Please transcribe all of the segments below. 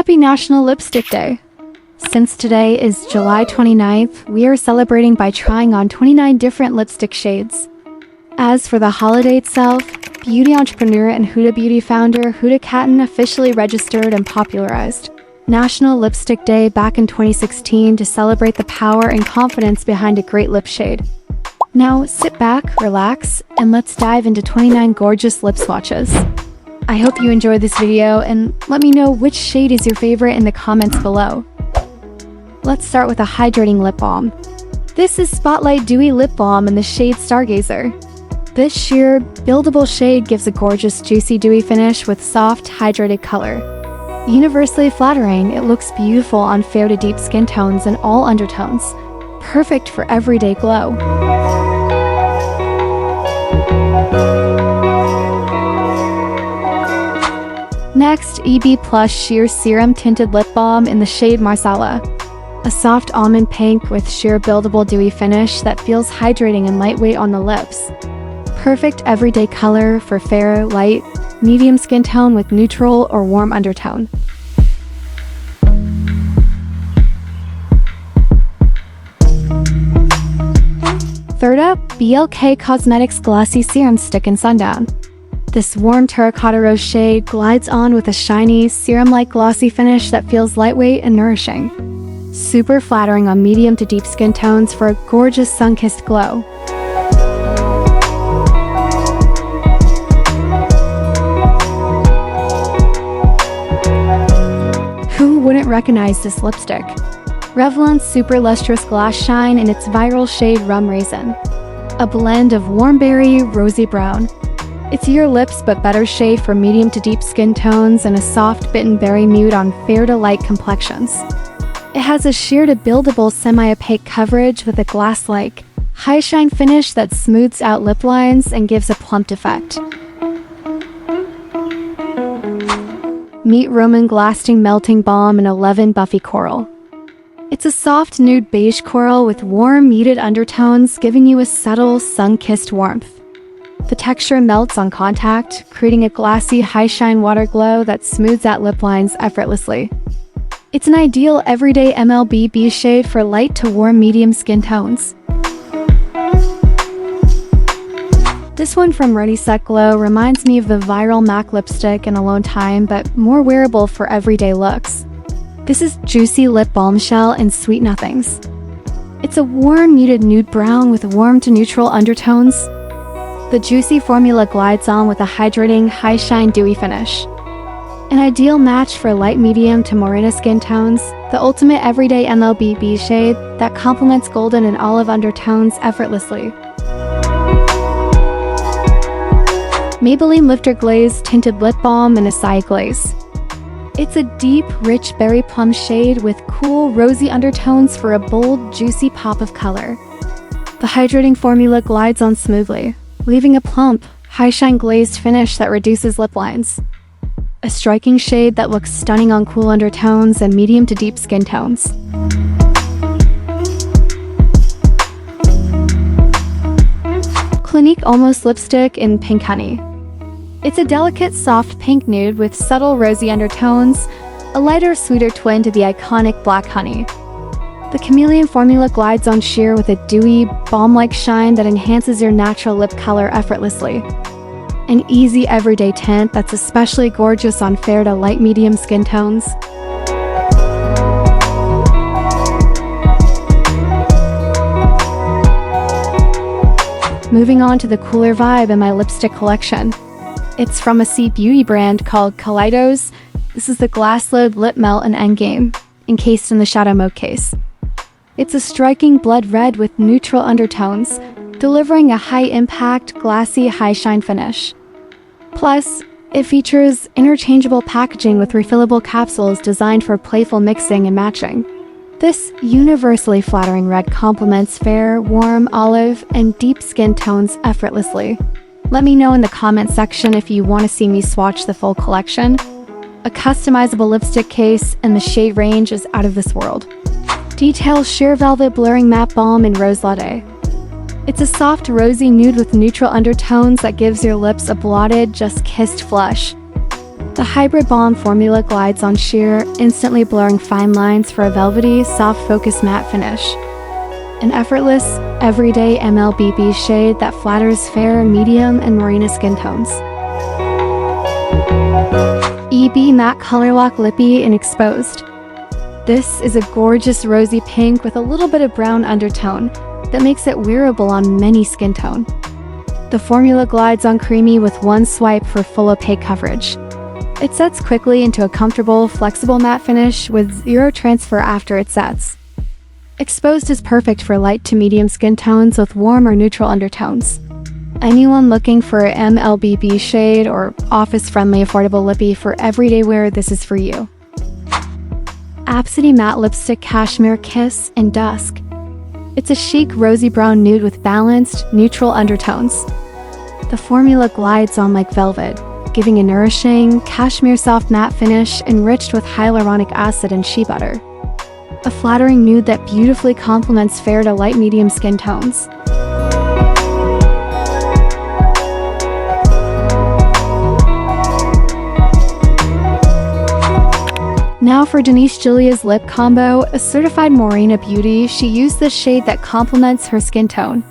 Happy National Lipstick Day! Since today is July 29th, we are celebrating by trying on 29 different lipstick shades. As for the holiday itself, beauty entrepreneur and Huda Beauty founder Huda Kattan officially registered and popularized National Lipstick Day back in 2016 to celebrate the power and confidence behind a great lip shade. Now sit back, relax, and let's dive into 29 gorgeous lip swatches. I hope you enjoyed this video and let me know which shade is your favorite in the comments below. Let's start with a hydrating lip balm. This is Spotlight Dewy Lip Balm in the shade Stargazer. This sheer, buildable shade gives a gorgeous juicy dewy finish with soft, hydrated color. Universally flattering, it looks beautiful on fair to deep skin tones and all undertones. Perfect for everyday glow. Next, EB Plus Sheer Serum Tinted Lip Balm in the shade Marsala. A soft almond pink with sheer buildable dewy finish that feels hydrating and lightweight on the lips. Perfect everyday color for fair, light, medium skin tone with neutral or warm undertone. Third up, BLK Cosmetics Glossy Serum Stick in Sundown. This warm terracotta rose shade glides on with a shiny, serum-like glossy finish that feels lightweight and nourishing. Super flattering on medium to deep skin tones for a gorgeous sun-kissed glow. Who wouldn't recognize this lipstick? Revlon's Super Lustrous Glass Shine in its viral shade Rom&nd. A blend of warm berry, rosy brown. It's your lips but better shade for medium to deep skin tones and a soft bitten berry nude on fair to light complexions. It has a sheer to buildable semi-opaque coverage with a glass-like, high shine finish that smooths out lip lines and gives a plumped effect. Meet Rom&nd Glasting Melting Balm in 11 Buffy Coral. It's a soft nude beige coral with warm muted undertones giving you a subtle sun-kissed warmth. The texture melts on contact, creating a glassy, high-shine water glow that smooths out lip lines effortlessly. It's an ideal everyday MLBB shade for light to warm medium skin tones. This one from Ready Set Glow reminds me of the viral MAC lipstick in Alone Time, but more wearable for everyday looks. This is Juicy Lip Balmshell in Sweet Nothings. It's a warm, muted nude brown with warm to neutral undertones. The juicy formula glides on with a hydrating, high-shine dewy finish. An ideal match for light medium to morena skin tones, the ultimate everyday MLBB shade that complements golden and olive undertones effortlessly. Maybelline Lifter Glaze Tinted Lip Balm in Acai Glaze. It's a deep, rich berry plum shade with cool, rosy undertones for a bold, juicy pop of color. The hydrating formula glides on smoothly, leaving a plump, high-shine glazed finish that reduces lip lines. A striking shade that looks stunning on cool undertones and medium to deep skin tones. Clinique Almost Lipstick in Pink Honey. It's a delicate, soft pink nude with subtle rosy undertones, a lighter, sweeter twin to the iconic Black Honey. The chameleon formula glides on sheer with a dewy, balm-like shine that enhances your natural lip color effortlessly. An easy everyday tint that's especially gorgeous on fair to light medium skin tones. Moving on to the cooler vibe in my lipstick collection. It's from a C beauty brand called Kaleidos. This is the Glassload Lip Melt and Endgame, encased in the Shadow Mode case. It's a striking blood red with neutral undertones, delivering a high-impact, glassy, high-shine finish. Plus, it features interchangeable packaging with refillable capsules designed for playful mixing and matching. This universally flattering red complements fair, warm, olive, and deep skin tones effortlessly. Let me know in the comment section if you want to see me swatch the full collection. A customizable lipstick case and the shade range is out of this world. Details Sheer Velvet Blurring Matte Balm in Rose Latte. It's a soft rosy nude with neutral undertones that gives your lips a blotted, just kissed flush. The Hybrid Balm formula glides on sheer, instantly blurring fine lines for a velvety, soft focus matte finish. An effortless, everyday MLBB shade that flatters fair, medium, and marina skin tones. EB Matte Colorlock Lippy in Exposed. This is a gorgeous rosy pink with a little bit of brown undertone that makes it wearable on many skin tone. The formula glides on creamy with one swipe for full opaque coverage. It sets quickly into a comfortable, flexible matte finish with zero transfer after it sets. Exposed is perfect for light to medium skin tones with warm or neutral undertones. Anyone looking for an MLBB shade or office-friendly affordable lippy for everyday wear, this is for you. Absidy Matte Lipstick Cashmere Kiss in Dusk. It's a chic rosy brown nude with balanced, neutral undertones. The formula glides on like velvet, giving a nourishing, cashmere soft matte finish enriched with hyaluronic acid and shea butter. A flattering nude that beautifully complements fair to light medium skin tones. Now for Denise Julia's lip combo, a certified Morena beauty, she used the shade that complements her skin tone.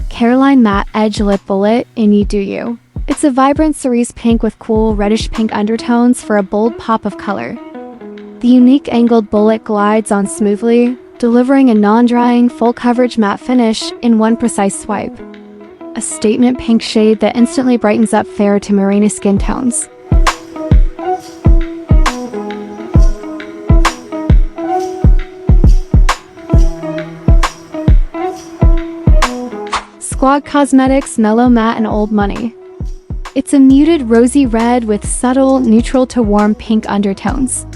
Caroline Matte Edge Lip Bullet in You Do You. It's a vibrant cerise pink with cool reddish pink undertones for a bold pop of color. The unique angled bullet glides on smoothly, delivering a non-drying, full-coverage matte finish in one precise swipe. A statement pink shade that instantly brightens up fair to marina skin tones. Squad Cosmetics Mellow Matte and Old Money. It's a muted rosy red with subtle, neutral to warm pink undertones.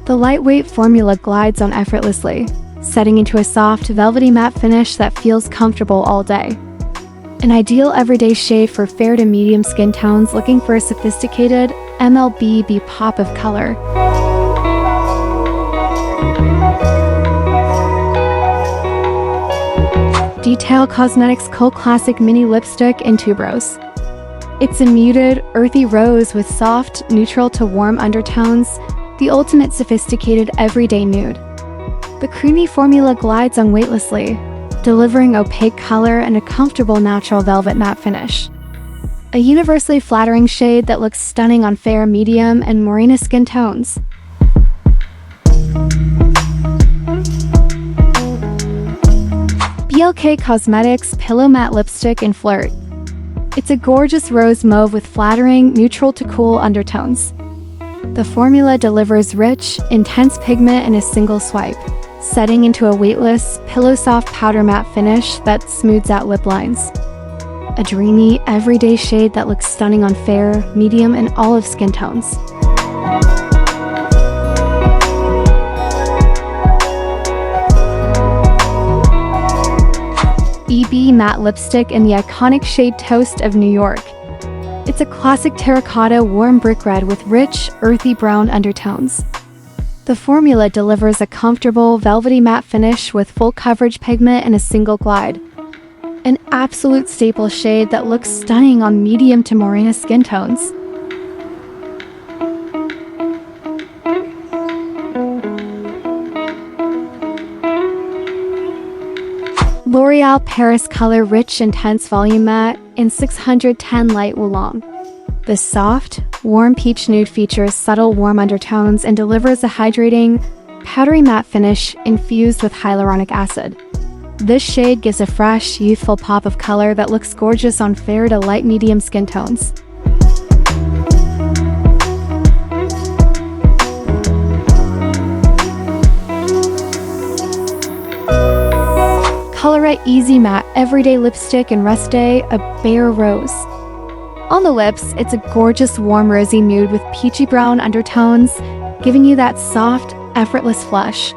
The lightweight formula glides on effortlessly, setting into a soft, velvety matte finish that feels comfortable all day. An ideal everyday shade for fair to medium skin tones looking for a sophisticated MLBB pop of color. Detail Cosmetics Cult Classic Mini Lipstick in Tuberose. It's a muted, earthy rose with soft, neutral to warm undertones, the ultimate sophisticated everyday nude. The creamy formula glides on weightlessly, delivering opaque color and a comfortable natural velvet matte finish. A universally flattering shade that looks stunning on fair, medium, and morena skin tones. BLK Cosmetics Pillow Matte Lipstick in Flirt. It's a gorgeous rose mauve with flattering, neutral to cool undertones. The formula delivers rich, intense pigment in a single swipe, setting into a weightless, pillow-soft powder matte finish that smooths out lip lines. A dreamy, everyday shade that looks stunning on fair, medium, and olive skin tones. EB Matte Lipstick in the iconic shade Toast of New York. It's a classic terracotta warm brick red with rich, earthy brown undertones. The formula delivers a comfortable, velvety matte finish with full coverage pigment in a single glide. An absolute staple shade that looks stunning on medium to morena skin tones. L'Oreal Paris Color Rich Intense Volume Matte in 610 Light Oolong. This soft, warm peach nude features subtle warm undertones and delivers a hydrating, powdery matte finish infused with hyaluronic acid. This shade gives a fresh, youthful pop of color that looks gorgeous on fair to light medium skin tones. Colorette Easy Matte Everyday Lipstick in Rest Day, a Bare Rose. On the lips, it's a gorgeous warm rosy nude with peachy brown undertones, giving you that soft, effortless flush.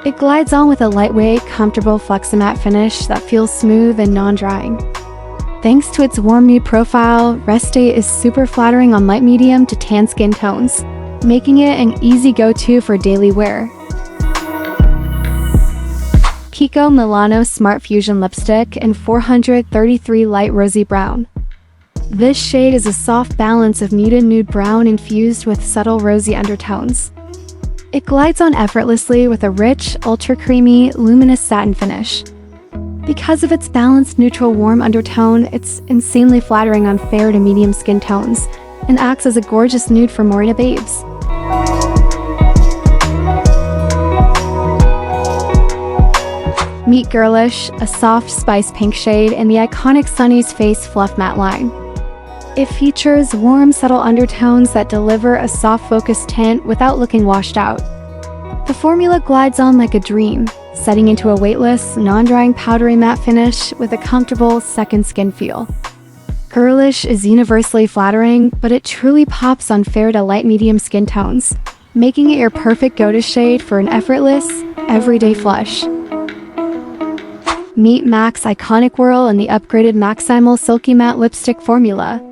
It glides on with a lightweight, comfortable Fleximatte finish that feels smooth and non-drying. Thanks to its warm nude profile, Rest Day is super flattering on light medium to tan skin tones, making it an easy go-to for daily wear. Milano Smart Fusion Lipstick in 433 Light Rosy Brown. This shade is a soft balance of muted nude brown infused with subtle rosy undertones. It glides on effortlessly with a rich, ultra-creamy, luminous satin finish. Because of its balanced neutral warm undertone, it's insanely flattering on fair to medium skin tones, and acts as a gorgeous nude for Morena babes. Meet Girlish, a soft spice pink shade in the iconic Sunny's Face Fluff Matte line. It features warm, subtle undertones that deliver a soft focused tint without looking washed out. The formula glides on like a dream, setting into a weightless, non-drying powdery matte finish with a comfortable second skin feel. Girlish is universally flattering, but it truly pops on fair to light medium skin tones, making it your perfect go-to shade for an effortless, everyday flush. Meet MAC's iconic Whirl in the upgraded Maximil Silky Matte Lipstick formula.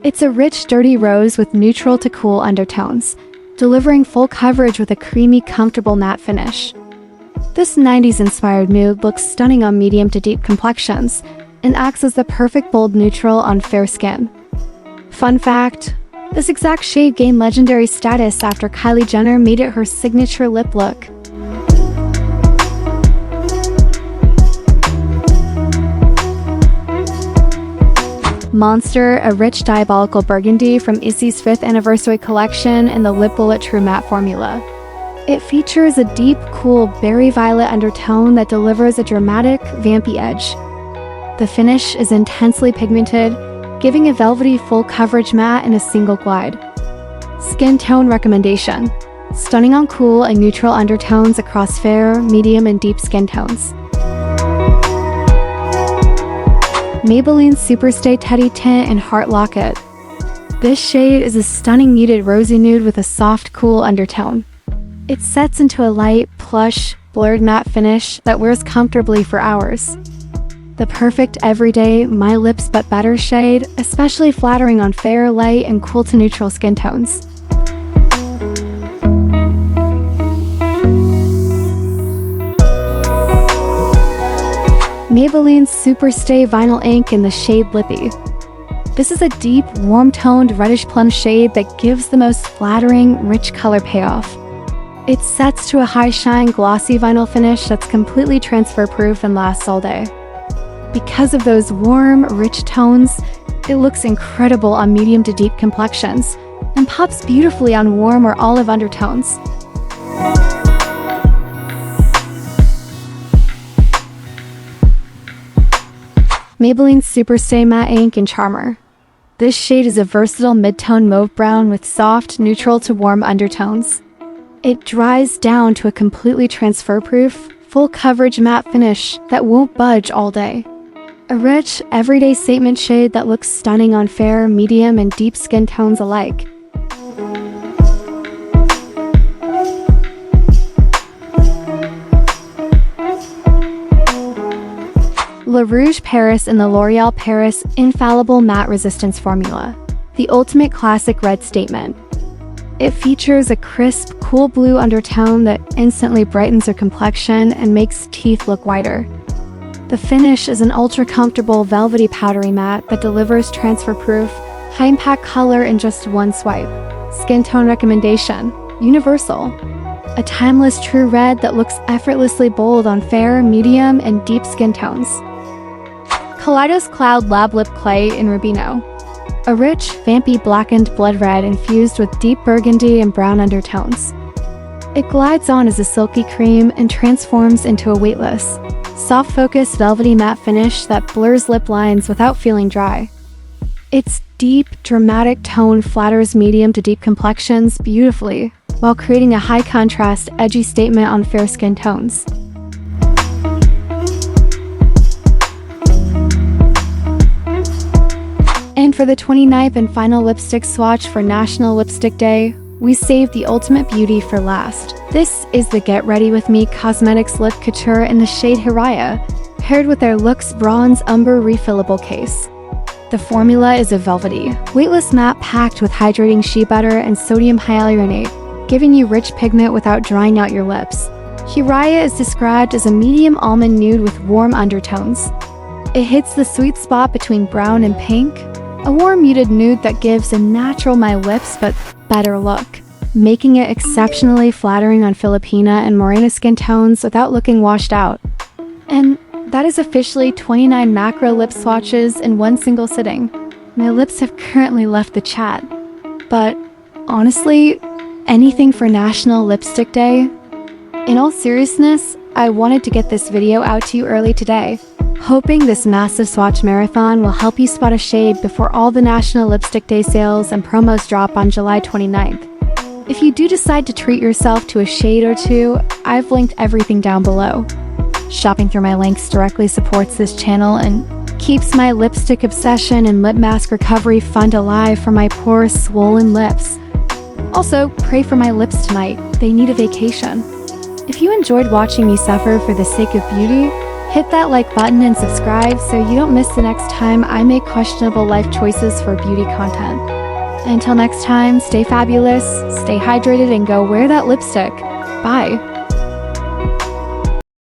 It's a rich, dirty rose with neutral to cool undertones, delivering full coverage with a creamy, comfortable matte finish. This 90s-inspired mood looks stunning on medium to deep complexions and acts as the perfect bold neutral on fair skin. Fun fact, this exact shade gained legendary status after Kylie Jenner made it her signature lip look. Monster, a rich diabolical burgundy from Issy's 5th anniversary collection in the Lip Bullet True Matte formula. It features a deep, cool berry violet undertone that delivers a dramatic, vampy edge. The finish is intensely pigmented, giving a velvety full coverage matte in a single glide. Skin tone recommendation: stunning on cool and neutral undertones across fair, medium, and deep skin tones. Maybelline Superstay Teddy Tint in Heart Locket. This shade is a stunning muted rosy nude with a soft, cool undertone. It sets into a light, plush, blurred matte finish that wears comfortably for hours. The perfect everyday, my lips but better shade, especially flattering on fair, light, and cool to neutral skin tones. Maybelline Superstay Vinyl Ink in the shade Lippy. This is a deep, warm-toned reddish plum shade that gives the most flattering, rich color payoff. It sets to a high-shine, glossy vinyl finish that's completely transfer-proof and lasts all day. Because of those warm, rich tones, it looks incredible on medium to deep complexions, and pops beautifully on warm or olive undertones. Maybelline Superstay Matte Ink in Charmer. This shade is a versatile mid-tone mauve brown with soft, neutral to warm undertones. It dries down to a completely transfer-proof, full coverage matte finish that won't budge all day. A rich, everyday statement shade that looks stunning on fair, medium, and deep skin tones alike. Le Rouge Paris in the L'Oréal Paris Infallible Matte Resistance Formula. The ultimate classic red statement. It features a crisp, cool blue undertone that instantly brightens your complexion and makes teeth look whiter. The finish is an ultra-comfortable, velvety powdery matte that delivers transfer-proof, high-impact color in just one swipe. Skin tone recommendation: universal. A timeless true red that looks effortlessly bold on fair, medium, and deep skin tones. Kaleidos Cloud Lab Lip Clay in Rubino. A rich, vampy blackened blood red infused with deep burgundy and brown undertones. It glides on as a silky cream and transforms into a weightless, soft-focused velvety matte finish that blurs lip lines without feeling dry. Its deep, dramatic tone flatters medium to deep complexions beautifully, while creating a high-contrast, edgy statement on fair skin tones. And for the 29th and final lipstick swatch for National Lipstick Day, we saved the ultimate beauty for last. This is the Get Ready With Me Cosmetics Lip Couture in the shade Hiraya, paired with their Lux Bronze Umber refillable case. The formula is a velvety, weightless matte packed with hydrating shea butter and sodium hyaluronate, giving you rich pigment without drying out your lips. Hiraya is described as a medium almond nude with warm undertones. It hits the sweet spot between brown and pink, A warm muted nude that gives a natural my lips but better look, making it exceptionally flattering on Filipina and Morena skin tones without looking washed out. And that is officially 29 macro lip swatches in one single sitting. My lips have currently left the chat. But honestly, anything for National Lipstick Day? In all seriousness, I wanted to get this video out to you early today, hoping this massive swatch marathon will help you spot a shade before all the National Lipstick Day sales and promos drop on July 29th. If you do decide to treat yourself to a shade or two, I've linked everything down below. Shopping through my links directly supports this channel and keeps my lipstick obsession and lip mask recovery fund alive for my poor swollen lips. Also, pray for my lips tonight, they need a vacation. If you enjoyed watching me suffer for the sake of beauty, hit that like button and subscribe so you don't miss the next time I make questionable life choices for beauty content. Until next time, stay fabulous, stay hydrated, and go wear that lipstick. Bye.